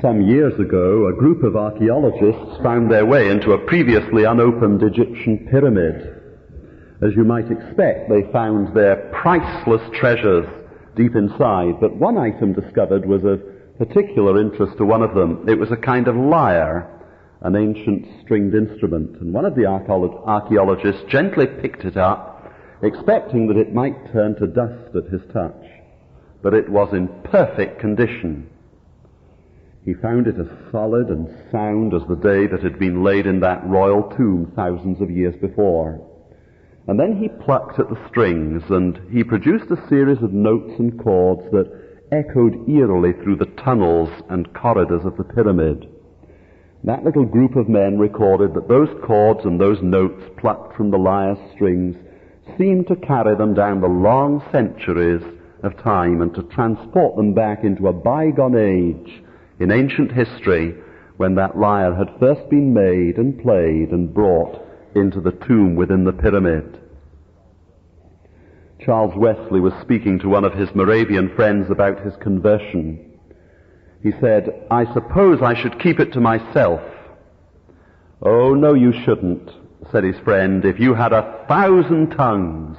Some years ago, a group of archaeologists found their way into a previously unopened Egyptian pyramid. As you might expect, they found their priceless treasures deep inside, but one item discovered was of particular interest to one of them. It was a kind of lyre, an ancient stringed instrument, and one of the archaeologists gently picked it up, expecting that it might turn to dust at his touch. But it was in perfect condition. He found it as solid and sound as the day that had been laid in that royal tomb thousands of years before. And then he plucked at the strings, and he produced a series of notes and chords that echoed eerily through the tunnels and corridors of the pyramid. That little group of men recorded that those chords and those notes plucked from the lyre's strings seemed to carry them down the long centuries of time and to transport them back into a bygone age in ancient history when that lyre had first been made and played and brought into the tomb within the pyramid. Charles Wesley was speaking to one of his Moravian friends about his conversion. He said, "I suppose I should keep it to myself." "Oh, no, you shouldn't," said his friend. "If you had 1,000 tongues,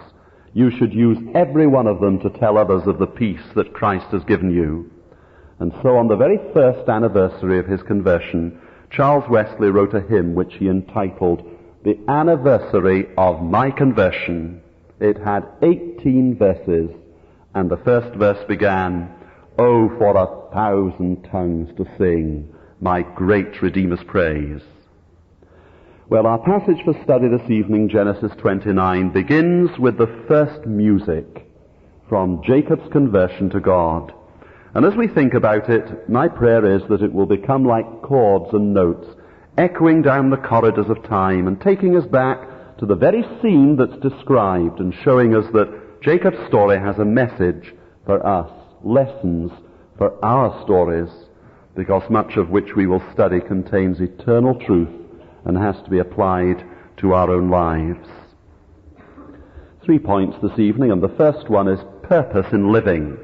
you should use every one of them to tell others of the peace that Christ has given you." And so on the very first anniversary of his conversion, Charles Wesley wrote a hymn which he entitled "The Anniversary of My Conversion." It had 18 verses, and the first verse began, "Oh, for 1,000 tongues to sing my great Redeemer's praise." Well, our passage for study this evening, Genesis 29, begins with the first music from Jacob's conversion to God. And as we think about it, my prayer is that it will become like chords and notes, echoing down the corridors of time and taking us back to the very scene that's described and showing us that Jacob's story has a message for us, lessons for our stories, because much of which we will study contains eternal truth and has to be applied to our own lives. 3 points this evening, and the first one is purpose in living.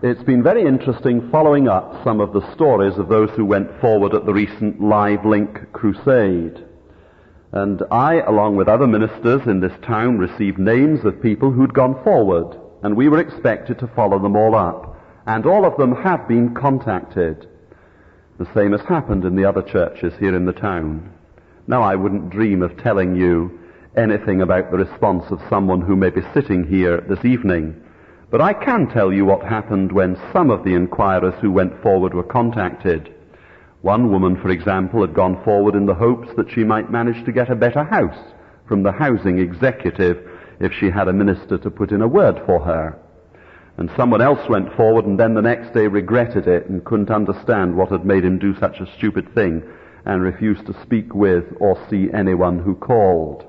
It's been very interesting following up some of the stories of those who went forward at the recent Live Link crusade. And I, along with other ministers in this town, received names of people who'd gone forward, and we were expected to follow them all up. And all of them have been contacted. The same has happened in the other churches here in the town. Now, I wouldn't dream of telling you anything about the response of someone who may be sitting here this evening, but I can tell you what happened when some of the inquirers who went forward were contacted. One woman, for example, had gone forward in the hopes that she might manage to get a better house from the housing executive if she had a minister to put in a word for her. And someone else went forward and then the next day regretted it and couldn't understand what had made him do such a stupid thing and refused to speak with or see anyone who called.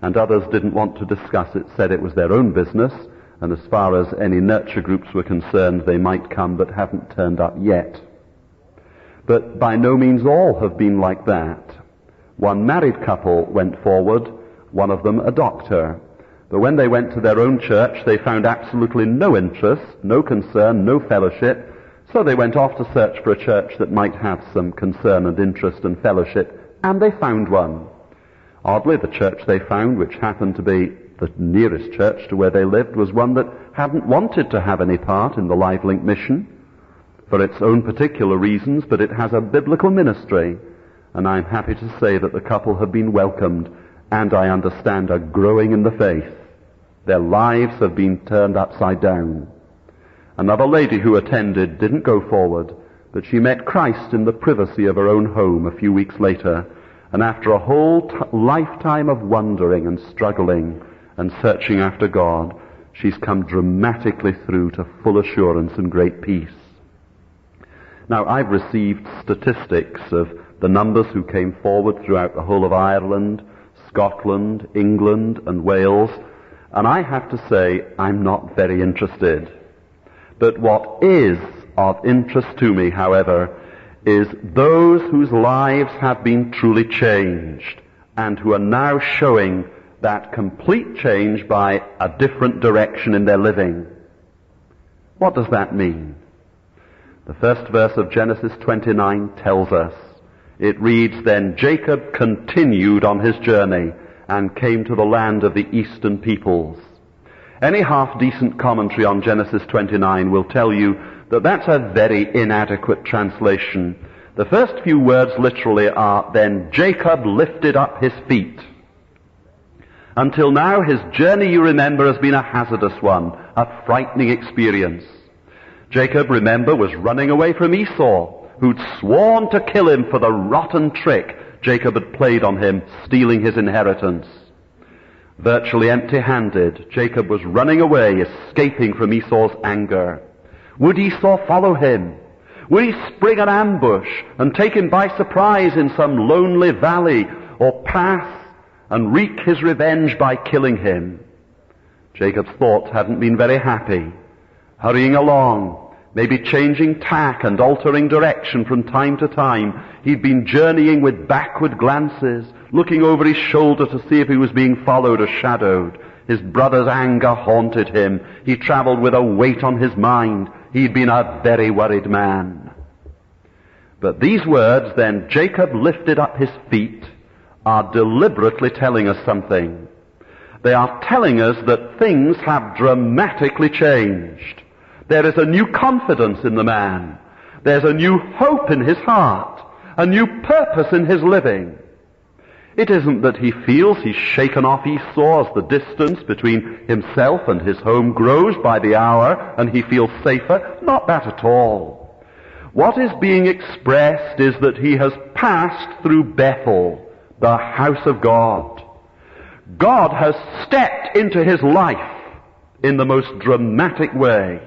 And others didn't want to discuss it, said it was their own business, and as far as any nurture groups were concerned, they might come but haven't turned up yet. But by no means all have been like that. One married couple went forward, one of them a doctor. But when they went to their own church, they found absolutely no interest, no concern, no fellowship, so they went off to search for a church that might have some concern and interest and fellowship, and they found one. Oddly, the church they found, which happened to be the nearest church to where they lived, was one that hadn't wanted to have any part in the Live Link mission for its own particular reasons, but it has a biblical ministry, and I'm happy to say that the couple have been welcomed, and I understand are growing in the faith. Their lives have been turned upside down. Another lady who attended didn't go forward, but she met Christ in the privacy of her own home a few weeks later, and after a whole lifetime of wondering and struggling and searching after God, she's come dramatically through to full assurance and great peace. Now, I've received statistics of the numbers who came forward throughout the whole of Ireland, Scotland, England, and Wales, and I have to say I'm not very interested. But what is of interest to me, however, is those whose lives have been truly changed and who are now showing that complete change by a different direction in their living. What does that mean? The first verse of Genesis 29 tells us. It reads, "Then Jacob continued on his journey and came to the land of the eastern peoples." Any half-decent commentary on Genesis 29 will tell you that that's a very inadequate translation. The first few words literally are, "Then Jacob lifted up his feet." Until now, his journey, you remember, has been a hazardous one, a frightening experience. Jacob, remember, was running away from Esau, who'd sworn to kill him for the rotten trick Jacob had played on him, stealing his inheritance. Virtually empty-handed, Jacob was running away, escaping from Esau's anger. Would Esau follow him? Would he spring an ambush and take him by surprise in some lonely valley, or pass and wreak his revenge by killing him? Jacob's thoughts hadn't been very happy. Hurrying along, maybe changing tack and altering direction from time to time, he'd been journeying with backward glances, looking over his shoulder to see if he was being followed or shadowed. His brother's anger haunted him. He traveled with a weight on his mind. He'd been a very worried man. But these words, "Then Jacob lifted up his feet," are deliberately telling us something. They are telling us that things have dramatically changed. There is a new confidence in the man. There's a new hope in his heart, a new purpose in his living. It isn't that he feels he's shaken off Esau as the distance between himself and his home grows by the hour and he feels safer. Not that at all. What is being expressed is that he has passed through Bethel, the house of God. God has stepped into his life in the most dramatic way.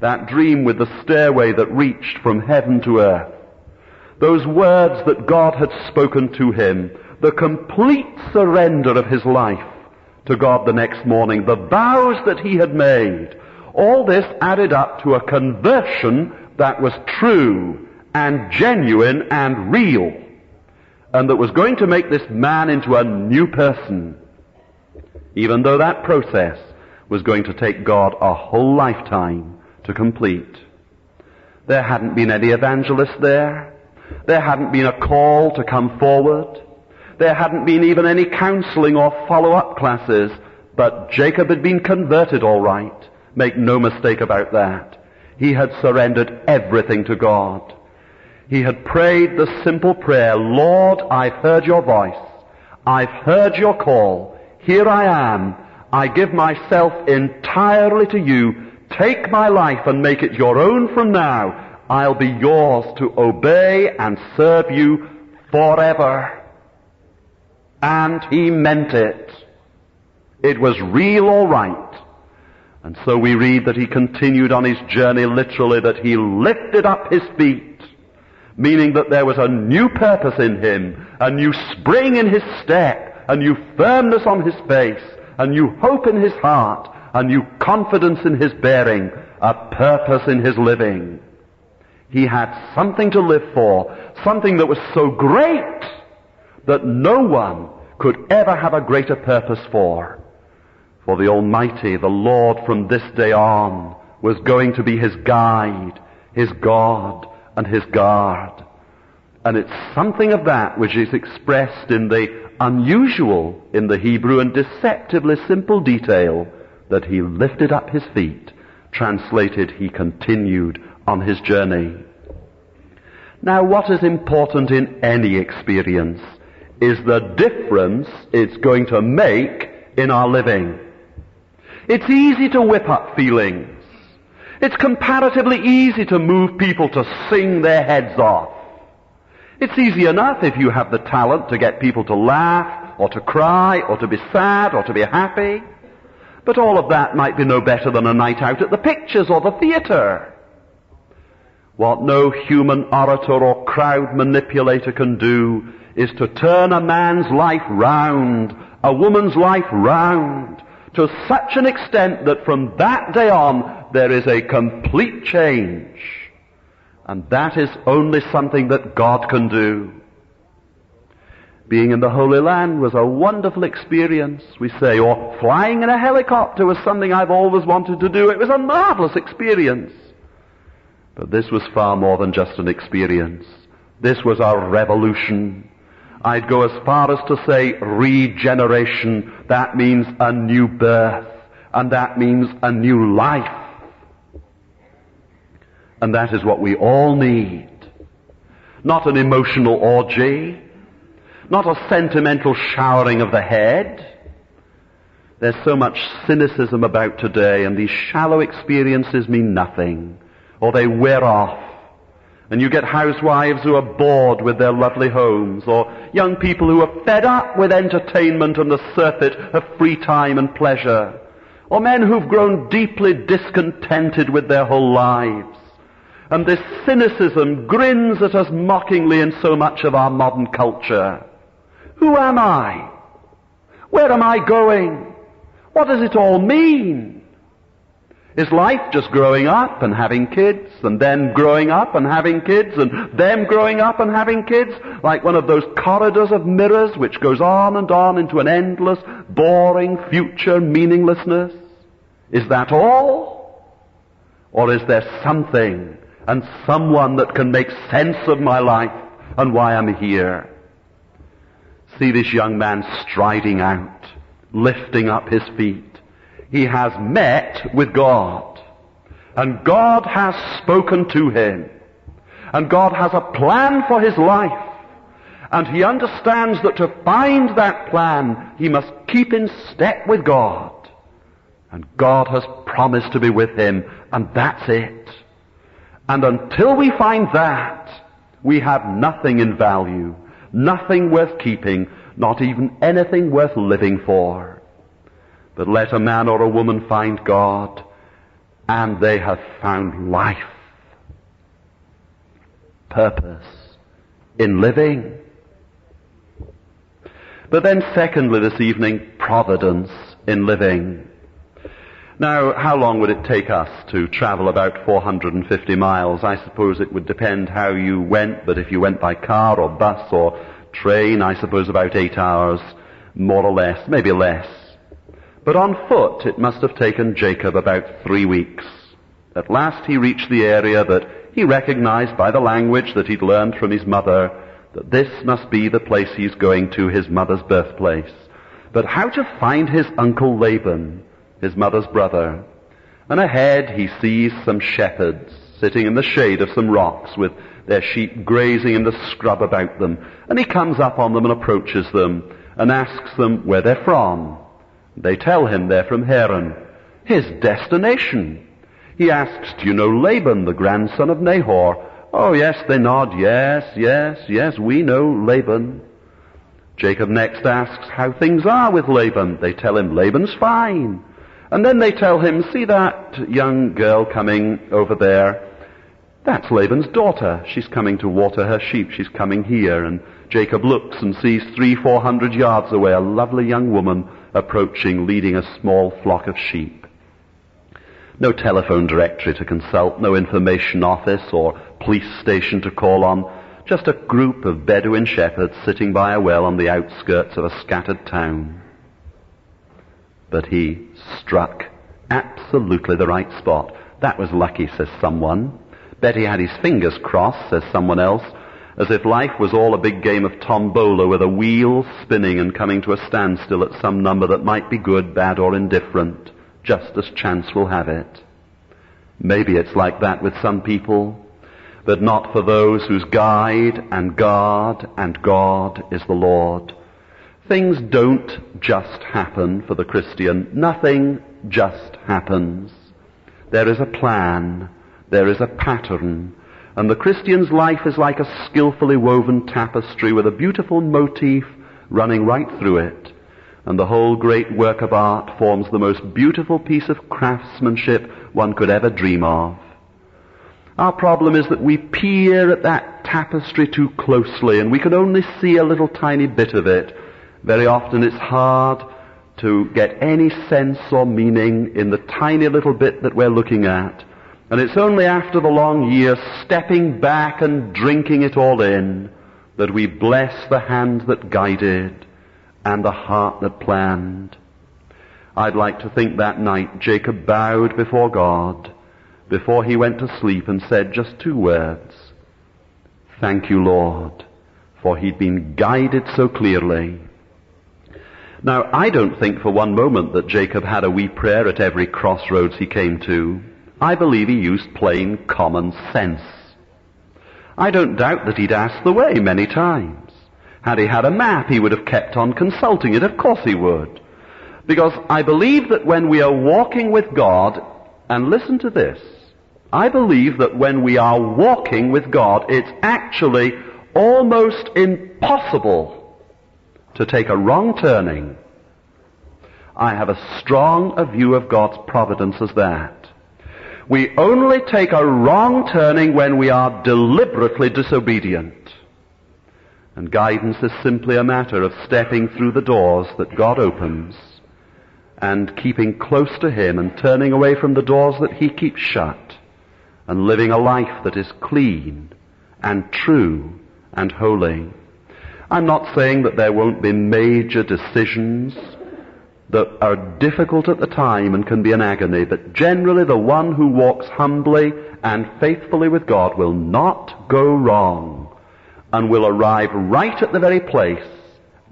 That dream with the stairway that reached from heaven to earth. Those words that God had spoken to him. The complete surrender of his life to God the next morning. The vows that he had made. All this added up to a conversion that was true and genuine and real. And that was going to make this man into a new person. Even though that process was going to take God a whole lifetime to complete. There hadn't been any evangelists there. There hadn't been a call to come forward. There hadn't been even any counseling or follow-up classes. But Jacob had been converted all right. Make no mistake about that. He had surrendered everything to God. He had prayed the simple prayer, "Lord, I've heard your voice. I've heard your call. Here I am. I give myself entirely to you. Take my life and make it your own from now. I'll be yours to obey and serve you forever." And he meant it. It was real all right. And so we read that he continued on his journey literally, that he lifted up his feet, meaning that there was a new purpose in him, a new spring in his step, a new firmness on his face, a new hope in his heart, a new confidence in his bearing, a purpose in his living. He had something to live for, something that was so great that no one could ever have a greater purpose for. For the Almighty, the Lord, from this day on, was going to be his guide, his God, and his guard. And it's something of that which is expressed in the unusual in the Hebrew and deceptively simple detail that he lifted up his feet. Translated, he continued on his journey. Now, what is important in any experience is the difference it's going to make in our living. It's easy to whip up feelings. It's comparatively easy to move people to sing their heads off. It's easy enough if you have the talent to get people to laugh, or to cry, or to be sad, or to be happy. But all of that might be no better than a night out at the pictures or the theater. What no human orator or crowd manipulator can do is to turn a man's life round, a woman's life round, to such an extent that from that day on there is a complete change. And that is only something that God can do. Being in the Holy Land was a wonderful experience, we say, or flying in a helicopter was something I've always wanted to do. It was a marvelous experience. But this was far more than just an experience. This was a revolution. I'd go as far as to say regeneration. That means a new birth. And that means a new life. And that is what we all need. Not an emotional orgy. Not a sentimental showering of the head. There's so much cynicism about today, and these shallow experiences mean nothing, or they wear off. And you get housewives who are bored with their lovely homes, or young people who are fed up with entertainment and the surfeit of free time and pleasure, or men who've grown deeply discontented with their whole lives. And this cynicism grins at us mockingly in so much of our modern culture. Who am I? Where am I going? What does it all mean? Is life just growing up and having kids, and them growing up and having kids, and them growing up and having kids, like one of those corridors of mirrors which goes on and on into an endless, boring future meaninglessness? Is that all? Or is there something and someone that can make sense of my life and why I'm here? See this young man striding out, lifting up his feet. He has met with God, and God has spoken to him, and God has a plan for his life, and he understands that to find that plan, he must keep in step with God, and God has promised to be with him, and that's it. And until we find that, we have nothing in value, nothing worth keeping, not even anything worth living for. But let a man or a woman find God, and they have found life, purpose in living. But then secondly this evening, providence in living. Now, how long would it take us to travel about 450 miles? I suppose it would depend how you went, but if you went by car or bus or train, I suppose about 8 hours, more or less, maybe less. But on foot it must have taken Jacob about 3 weeks. At last he reached the area that he recognized by the language that he'd learned from his mother, that this must be the place he's going to, his mother's birthplace. But how to find his uncle Laban, his mother's brother? And ahead he sees some shepherds sitting in the shade of some rocks with their sheep grazing in the scrub about them. And he comes up on them and approaches them and asks them where they're from. They tell him they're from Haran, his destination. He asks, do you know Laban, the grandson of Nahor? Oh, yes, they nod. Yes, we know Laban. Jacob next asks how things are with Laban. They tell him Laban's fine. And then they tell him, see that young girl coming over there? That's Laban's daughter. She's coming to water her sheep. She's coming here. And Jacob looks and sees 300-400 yards away a lovely young woman approaching, leading a small flock of sheep. No telephone directory to consult, no information office or police station to call on, just a group of Bedouin shepherds sitting by a well on the outskirts of a scattered town. But he struck absolutely the right spot. That was lucky, says someone. Bet he had his fingers crossed, says someone else, as if life was all a big game of tombola with a wheel spinning and coming to a standstill at some number that might be good, bad, or indifferent, just as chance will have it. Maybe it's like that with some people, but not for those whose guide and guard and God is the Lord. Things don't just happen for the Christian. Nothing just happens. There is a plan. There is a pattern. And the Christian's life is like a skillfully woven tapestry with a beautiful motif running right through it. And the whole great work of art forms the most beautiful piece of craftsmanship one could ever dream of. Our problem is that we peer at that tapestry too closely, and we can only see a little tiny bit of it. Very often it's hard to get any sense or meaning in the tiny little bit that we're looking at. And it's only after the long years, stepping back and drinking it all in, that we bless the hand that guided and the heart that planned. I'd like to think that night Jacob bowed before God before he went to sleep and said just 2 words. Thank you, Lord, for he'd been guided so clearly. Now, I don't think for one moment that Jacob had a wee prayer at every crossroads he came to. I believe he used plain common sense. I don't doubt that he'd asked the way many times. Had he had a map, he would have kept on consulting it. Of course he would. Because I believe that when we are walking with God, and listen to this, I believe that when we are walking with God, it's actually almost impossible to take a wrong turning. I have as strong a view of God's providence as that. We only take a wrong turning when we are deliberately disobedient. And guidance is simply a matter of stepping through the doors that God opens and keeping close to Him and turning away from the doors that He keeps shut and living a life that is clean and true and holy. I'm not saying that there won't be major decisions that are difficult at the time and can be an agony, but generally the one who walks humbly and faithfully with God will not go wrong and will arrive right at the very place,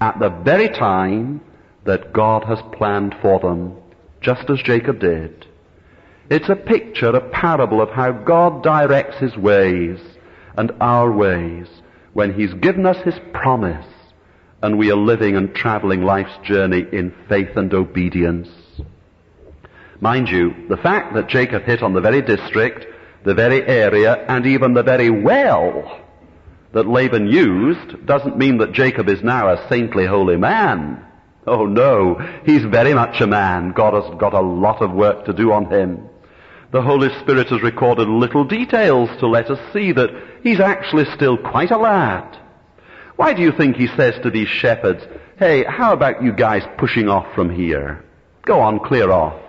at the very time that God has planned for them, just as Jacob did. It's a picture, a parable of how God directs His ways and our ways when He's given us His promise and we are living and traveling life's journey in faith and obedience. Mind you, the fact that Jacob hit on the very district, the very area, and even the very well that Laban used doesn't mean that Jacob is now a saintly, holy man. Oh no, he's very much a man. God has got a lot of work to do on him. The Holy Spirit has recorded little details to let us see that he's actually still quite a lad. Why do you think he says to these shepherds, hey, how about you guys pushing off from here? Go on, clear off.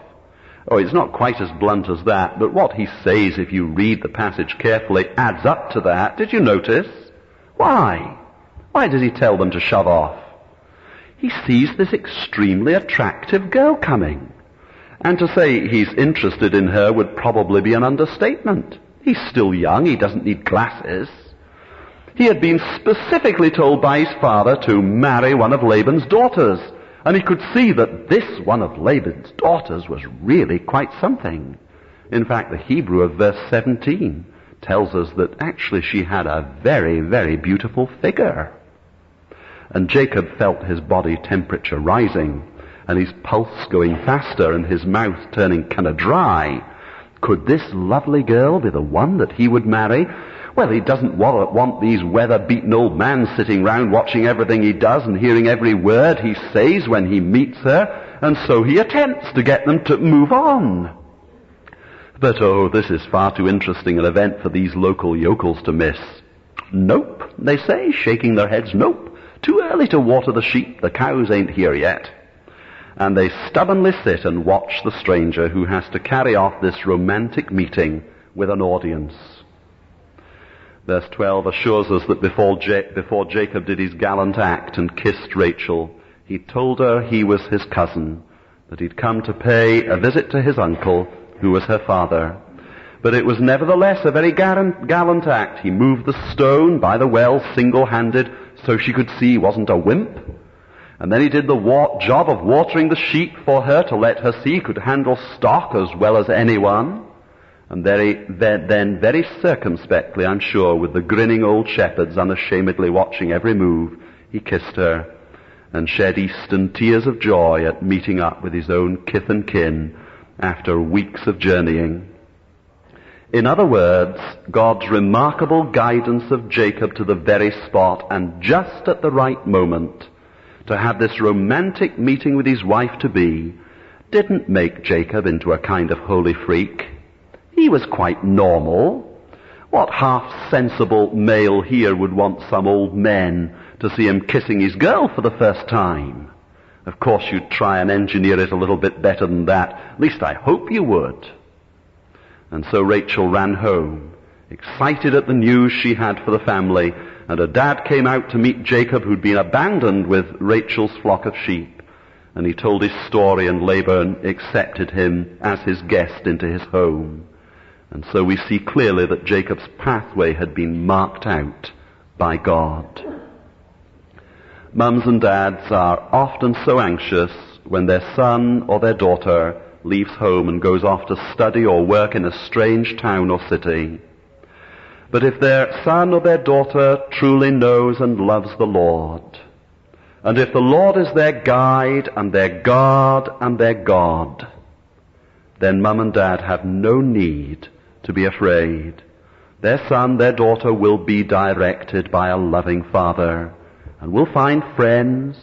Oh, it's not quite as blunt as that, but what he says, if you read the passage carefully, adds up to that. Did you notice? Why? Why does he tell them to shove off? He sees this extremely attractive girl coming. And to say he's interested in her would probably be an understatement. He's still young, he doesn't need glasses. He had been specifically told by his father to marry one of Laban's daughters, and he could see that this one of Laban's daughters was really quite something. In fact, the Hebrew of verse 17 tells us that actually she had a very, very beautiful figure. And Jacob felt his body temperature rising, and his pulse going faster, and his mouth turning kind of dry. Could this lovely girl be the one that he would marry? Well, he doesn't want these weather-beaten old men sitting round watching everything he does and hearing every word he says when he meets her, and so he attempts to get them to move on. But oh, this is far too interesting an event for these local yokels to miss. Nope, they say, shaking their heads, nope. Too early to water the sheep, the cows ain't here yet. And they stubbornly sit and watch the stranger who has to carry off this romantic meeting with an audience. Verse 12 assures us that before Jacob did his gallant act and kissed Rachel, he told her he was his cousin, that he'd come to pay a visit to his uncle, who was her father. But it was nevertheless a very gallant act. He moved the stone by the well single-handed so she could see he wasn't a wimp. And then he did the job of watering the sheep for her to let her see he could handle stock as well as anyone. And then very circumspectly, I'm sure, with the grinning old shepherds unashamedly watching every move, he kissed her and shed Eastern tears of joy at meeting up with his own kith and kin after weeks of journeying. In other words, God's remarkable guidance of Jacob to the very spot and just at the right moment to have this romantic meeting with his wife-to-be didn't make Jacob into a kind of holy freak. He was quite normal. What half-sensible male here would want some old men to see him kissing his girl for the first time? Of course you'd try and engineer it a little bit better than that. At least I hope you would. And so Rachel ran home, excited at the news she had for the family, and her dad came out to meet Jacob, who'd been abandoned with Rachel's flock of sheep. And he told his story, and Laban accepted him as his guest into his home. And so we see clearly that Jacob's pathway had been marked out by God. Mums and dads are often so anxious when their son or their daughter leaves home and goes off to study or work in a strange town or city. But if their son or their daughter truly knows and loves the Lord, and if the Lord is their guide and their God and their God, then mum and dad have no need to be afraid. Their son, their daughter will be directed by a loving Father and will find friends,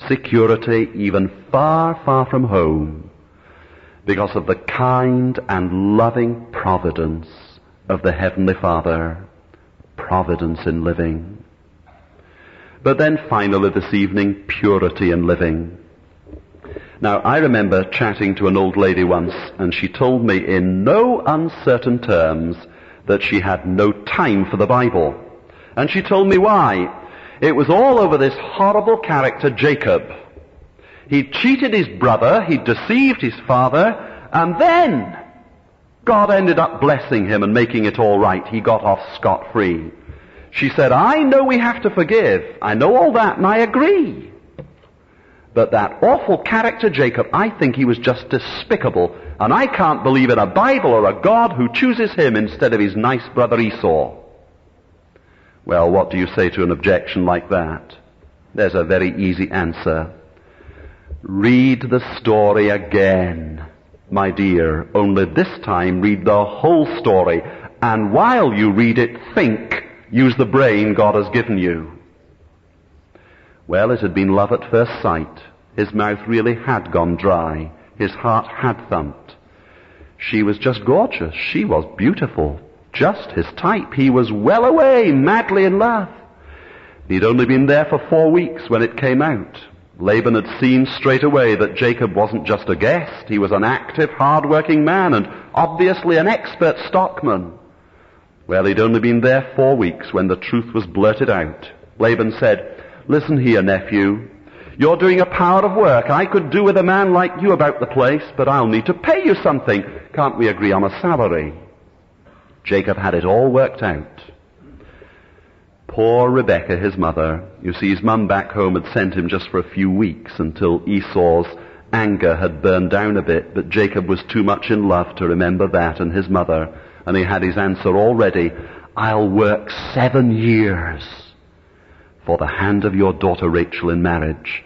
security, even far, far from home, because of the kind and loving providence of the Heavenly Father, providence in living. But then finally this evening, purity in living. Now, I remember chatting to an old lady once, and she told me in no uncertain terms that she had no time for the Bible. And she told me why. It was all over this horrible character, Jacob. He'd cheated his brother, he'd deceived his father, and then God ended up blessing him and making it all right. He got off scot-free. She said, I know we have to forgive. I know all that, and I agree. But that awful character, Jacob, I think he was just despicable, and I can't believe in a Bible or a God who chooses him instead of his nice brother Esau. Well, what do you say to an objection like that? There's a very easy answer. Read the story again, my dear, only this time read the whole story, and while you read it, think, use the brain God has given you. Well, it had been love at first sight. His mouth really had gone dry. His heart had thumped. She was just gorgeous. She was beautiful. Just his type. He was well away, madly in love. He'd only been there for 4 weeks when it came out. Laban had seen straight away that Jacob wasn't just a guest. He was an active, hard-working man and obviously an expert stockman. Well, he'd only been there 4 weeks when the truth was blurted out. Laban said, listen here, nephew. You're doing a power of work. I could do with a man like you about the place, but I'll need to pay you something. Can't we agree on a salary? Jacob had it all worked out. Poor Rebekah, his mother. You see, his mum back home had sent him just for a few weeks until Esau's anger had burned down a bit, but Jacob was too much in love to remember that and his mother, and he had his answer all ready. I'll work 7 years for the hand of your daughter Rachel in marriage.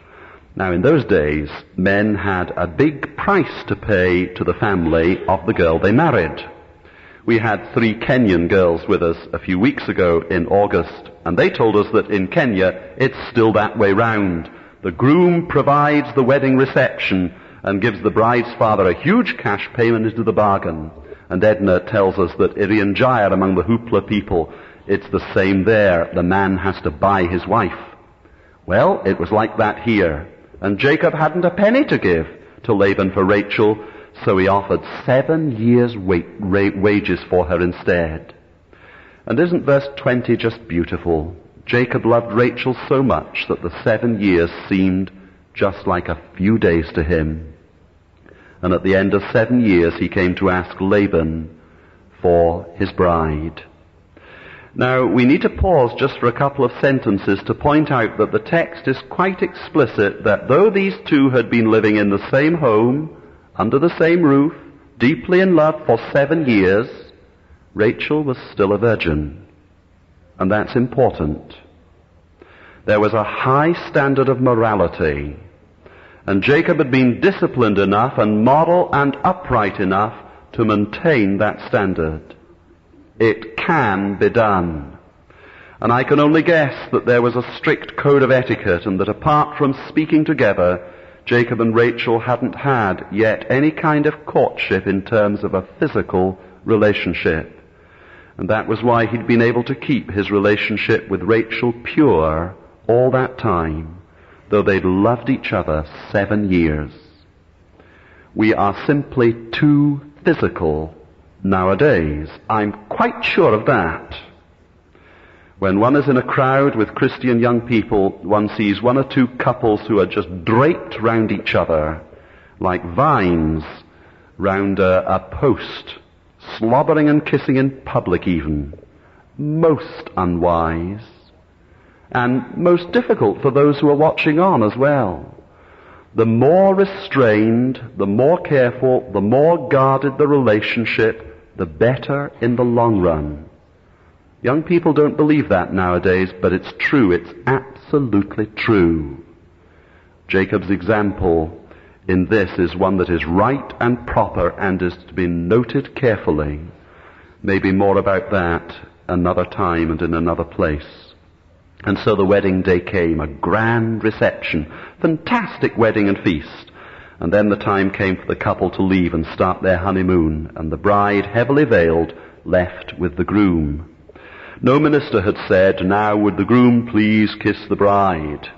Now, in those days, men had a big price to pay to the family of the girl they married. We had 3 Kenyan girls with us a few weeks ago in August, and they told us that in Kenya, it's still that way round. The groom provides the wedding reception and gives the bride's father a huge cash payment into the bargain. And Edna tells us that Irian Jaya, among the Hoopla people, it's the same there. The man has to buy his wife. Well, it was like that here. And Jacob hadn't a penny to give to Laban for Rachel, so he offered 7 years' wages for her instead. And isn't verse 20 just beautiful? Jacob loved Rachel so much that the 7 years seemed just like a few days to him. And at the end of 7 years he came to ask Laban for his bride. Now, we need to pause just for a couple of sentences to point out that the text is quite explicit that though these two had been living in the same home, under the same roof, deeply in love for 7 years, Rachel was still a virgin. And that's important. There was a high standard of morality, and Jacob had been disciplined enough and moral and upright enough to maintain that standard. It can be done. And I can only guess that there was a strict code of etiquette, and that apart from speaking together, Jacob and Rachel hadn't had yet any kind of courtship in terms of a physical relationship. And that was why he'd been able to keep his relationship with Rachel pure all that time, though they'd loved each other 7 years. We are simply too physical nowadays. I'm quite sure of that. When one is in a crowd with Christian young people, one sees 1 or 2 couples who are just draped round each other like vines round a post, slobbering and kissing in public even. Most unwise. And most difficult for those who are watching on as well. The more restrained, the more careful, the more guarded the relationship, the better in the long run. Young people don't believe that nowadays, but it's true. It's absolutely true. Jacob's example in this is one that is right and proper and is to be noted carefully. Maybe more about that another time and in another place. And so the wedding day came, a grand reception, fantastic wedding and feast. And then the time came for the couple to leave and start their honeymoon, and the bride, heavily veiled, left with the groom. No minister had said, "Now would the groom please kiss the bride."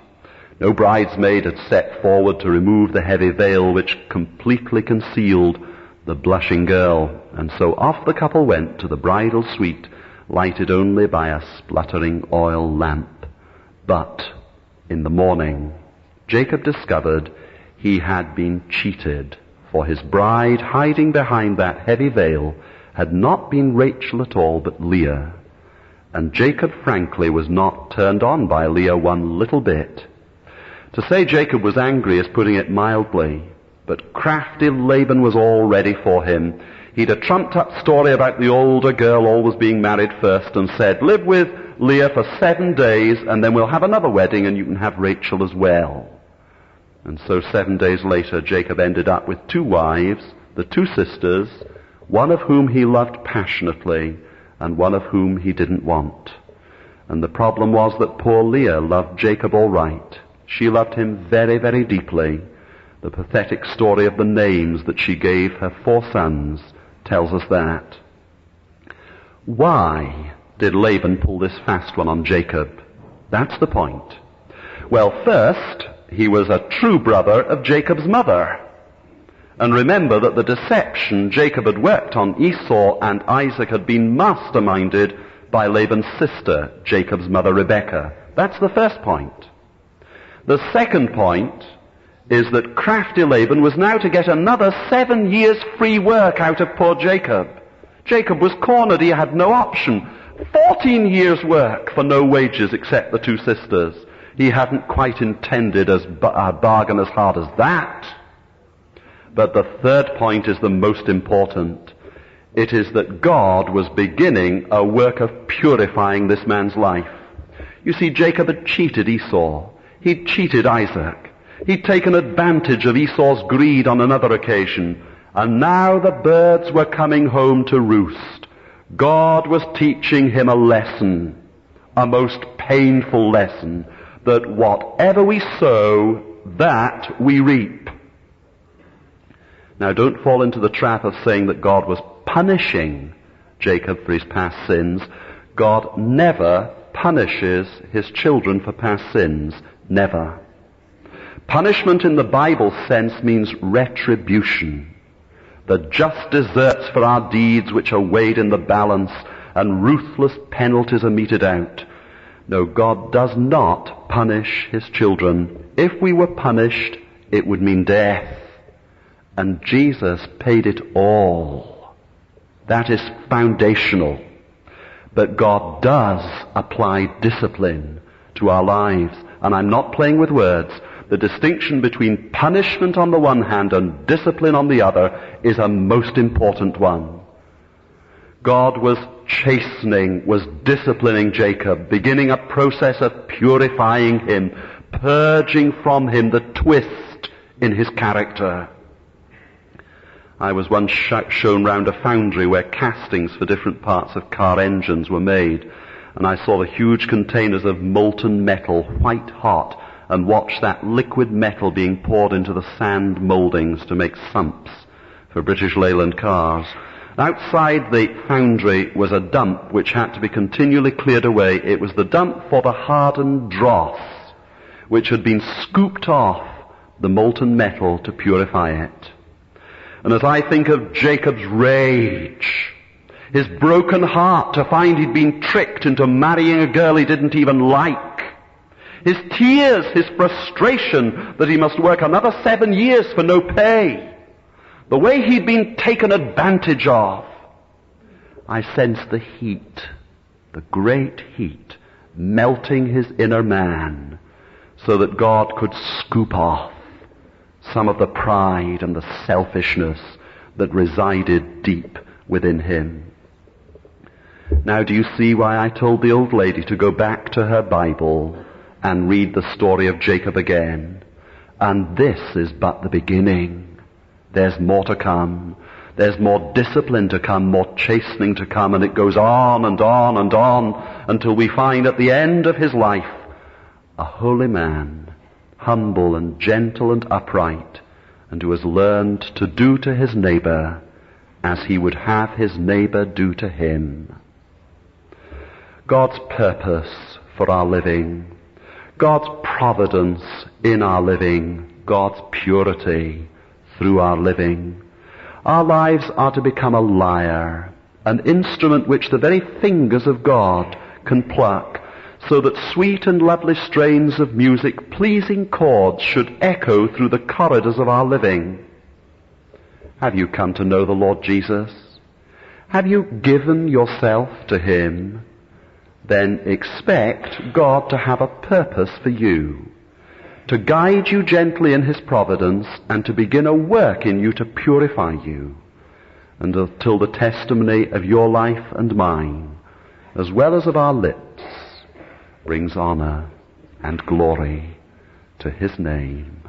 No bridesmaid had set forward to remove the heavy veil which completely concealed the blushing girl. And so off the couple went to the bridal suite, lighted only by a spluttering oil lamp. But in the morning, Jacob discovered he had been cheated, for his bride, hiding behind that heavy veil, had not been Rachel at all, but Leah. And Jacob, frankly, was not turned on by Leah one little bit. To say Jacob was angry is putting it mildly, but crafty Laban was all ready for him. He'd a trumped-up story about the older girl always being married first and said, "Live with Leah for 7 days, and then we'll have another wedding, and you can have Rachel as well." And so 7 days later, Jacob ended up with 2 wives, the 2 sisters, one of whom he loved passionately, and one of whom he didn't want. And the problem was that poor Leah loved Jacob all right. She loved him very, very deeply. The pathetic story of the names that she gave her 4 sons tells us that. Why did Laban pull this fast one on Jacob? That's the point. Well, first, he was a true brother of Jacob's mother. And remember that the deception Jacob had worked on Esau and Isaac had been masterminded by Laban's sister, Jacob's mother Rebekah. That's the first point. The second point is that crafty Laban was now to get another 7 years free work out of poor Jacob. Jacob was cornered. He had no option. 14 years work for no wages except the 2 sisters. He hadn't quite intended a bargain as hard as that. But the third point is the most important. It is that God was beginning a work of purifying this man's life. You see, Jacob had cheated Esau. He'd cheated Isaac. He'd taken advantage of Esau's greed on another occasion. And now the birds were coming home to roost. God was teaching him a lesson, a most painful lesson, that whatever we sow, that we reap. Now, don't fall into the trap of saying that God was punishing Jacob for his past sins. God never punishes his children for past sins. Never. Punishment in the Bible sense means retribution. The just deserts for our deeds which are weighed in the balance, and ruthless penalties are meted out. No, God does not punish his children. If we were punished, it would mean death. And Jesus paid it all. That is foundational. But God does apply discipline to our lives. And I'm not playing with words. The distinction between punishment on the one hand and discipline on the other is a most important one. God was chastening, was disciplining Jacob, beginning a process of purifying him, purging from him the twist in his character. I was once shown round a foundry where castings for different parts of car engines were made, and I saw the huge containers of molten metal, white hot, and watched that liquid metal being poured into the sand mouldings to make sumps for British Leyland cars. Outside the foundry was a dump which had to be continually cleared away. It was the dump for the hardened dross, which had been scooped off the molten metal to purify it. And as I think of Jacob's rage, his broken heart to find he'd been tricked into marrying a girl he didn't even like, his tears, his frustration that he must work another 7 years for no pay, the way he'd been taken advantage of, I sense the heat, the great heat, melting his inner man so that God could scoop off some of the pride and the selfishness that resided deep within him. Now, do you see why I told the old lady to go back to her Bible and read the story of Jacob again? And this is but the beginning. There's more to come. There's more discipline to come, more chastening to come, and it goes on and on and on until we find at the end of his life a holy man, humble and gentle and upright, and who has learned to do to his neighbor as he would have his neighbor do to him. God's purpose for our living, God's providence in our living, God's purity through our living. Our lives are to become a lyre, an instrument which the very fingers of God can pluck, so that sweet and lovely strains of music, pleasing chords, should echo through the corridors of our living. Have you come to know the Lord Jesus? Have you given yourself to him? Then expect God to have a purpose for you, to guide you gently in his providence, and to begin a work in you to purify you, and until the testimony of your life and mine, as well as of our lips, brings honor and glory to his name.